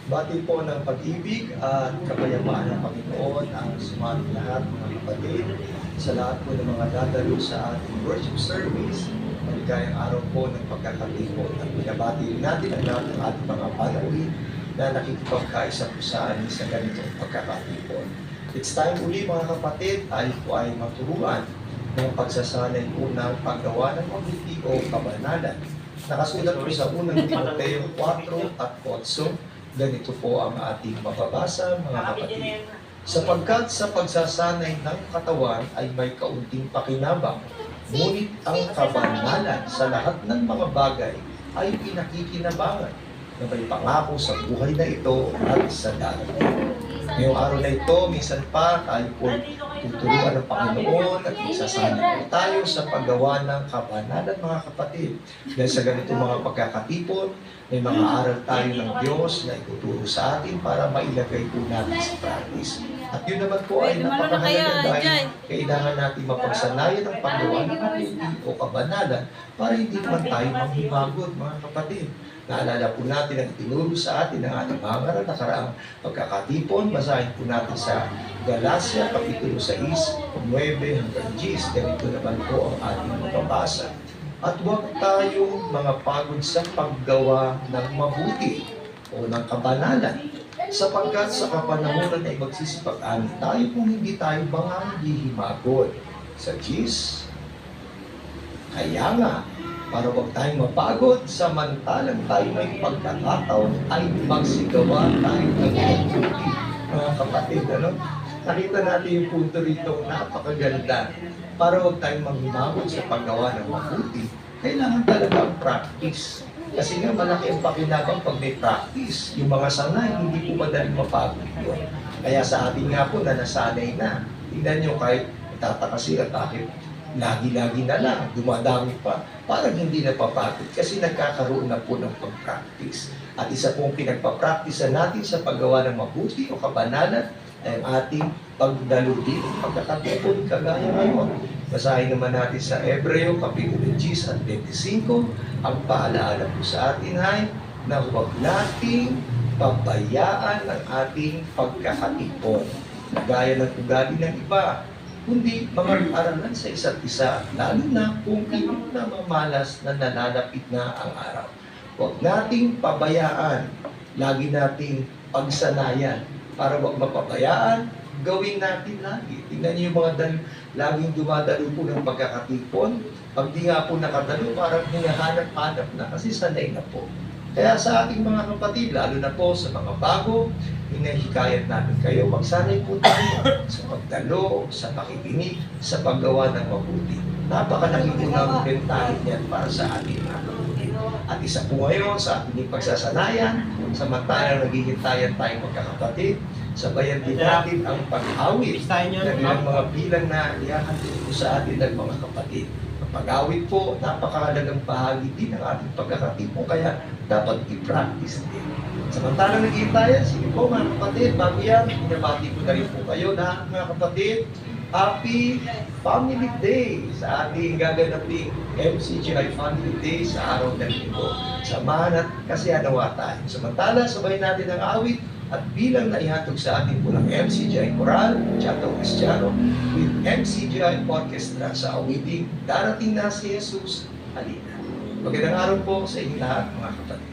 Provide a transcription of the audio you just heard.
Bati po ng pag-ibig at kapayapaan ng Panginoon ang sumaming lahat mga kapatid sa lahat po ng mga dadalo sa ating worship service. Maligayang araw po ng pagkakatipon at binabati rin natin ang lahat ng ating mga panauhin na nakikipagkaisa po sa amin sa ganitong pagkakatipon. It's time uli mga kapatid, tayo po ay maturuan ng pagsasanay po ng paggawa ng mabuti o kabanalan. Nakasulat po sa unang Timoteo 4 at 8. Ganito po ang ating mababasa, mga kapatid. Sapagkat sa pagsasanay ng katawan ay may kaunting pakinabang, ngunit ang kabanalan sa lahat ng mga bagay ay pinakikinabangan na may pangako sa buhay na ito at sa darating. Ngayong araw na ito, minsan pa tayo po tuturuan ng Panginoon at magsasanay po tayo sa paggawa ng kabanalan, mga kapatid. Dahil sa ganitong mga pagkakatipon, may mga aral tayo ng Diyos na ituturo sa atin para mailagay po natin sa practice. At yun naman po ay napakahalaga dahil kailangan natin mapagsanayan ng paggawa ng mabuti o kabanalan para hindi naman tayo manghimagod, mga kapatid. Naalala po natin ang itinuro sa atin ng ating mga nakaraang pagkakatipon. Basahin po natin sa Galacia, Kapitulo 6, 9 hanggang 10. Ganito naman po ang ating mababasa. At huwag tayong mga pagod sa paggawa ng mabuti o ng kabanalan, sapagkat sa kapanahunan ay magsisipag-ani tayo kung hindi tayo manghihimagod. Sa 10, kaya nga, para huwag tayong mapagod, samantalang tayo may pagkakataon ay magsigawa tayo ng mabuti. Mga kapatid, ano? Nakita natin yung punto rito, napakaganda. Para huwag tayong manghimagod sa paggawa ng mabuti, kailangan talaga ang practice. Kasi nga malaki ang pakinabang pag may practice. Yung mga sanay, hindi po madaling mapagod yun. Kaya sa atin nga po na nasanay na, tingnan nyo kahit itataka sila bakit lagi-lagi na lang, dumadami pa, parang hindi napapagod kasi nagkakaroon na po ng pag-practice. At isa pong pinagpa-practice natin sa paggawa ng mabuti o kabanalan ay ang ating pagdaludi, pagkakatipon kagaya ngayon. Basahin naman natin sa Hebreo, Kapitulo 10 at 25, ang paalaala po sa atin ay na huwag nating pabayaan ang ating pagkakatipon. Gaya ng ugali ng iba, kundi mga aralan sa isa't isa, lalo na kung iyon na mamalas na nalalapit na ang araw. Huwag nating pabayaan, lagi nating pagsanayan, para huwag mapabayaan, gawin natin lagi. Tingnan niyo yung mga laging dumadalo po ng pagkakatipon, pag di nga po nakadalo, parang hinahanap-hanap na kasi sanay na po. Kaya sa ating mga kapatid, lalo na po sa mga bago, hinahikayat namin kayo, magsanay po tayo sa pagdalo, sa pakikinig, sa paggawa ng mabuti. Napakalaki po ng bentahin yan para sa ating mga kapatid. At isa po ngayon sa ating pagsasanayan, samantalang naghihintayan tayong magkakapatid, sabayan din natin ang pag-awit ng ilang mga bilang na ihahatid po sa atin ng mga kapatid. Pag-awit po, napakahalagang bahagi din ng ating pagkakatipon, kaya dapat i-practice din. Samantalang nag-iintayan, sige po mga kapatid, bago yan, pinabati ko na rin po kayo lahat mga kapatid. Happy Family Day sa ating gaganaping MCGI Family Day sa araw ng linggo. Samahan at kasiyanawa tayo. Samantala, sabay natin ang awit at bilang na ihatog sa ating po ng MCGI Choral, Teatro Cristiano, with MCGI Orchestra sa awiting Darating na si Jesus, Halina. Magandang araw po sa inyong lahat mga kapatid.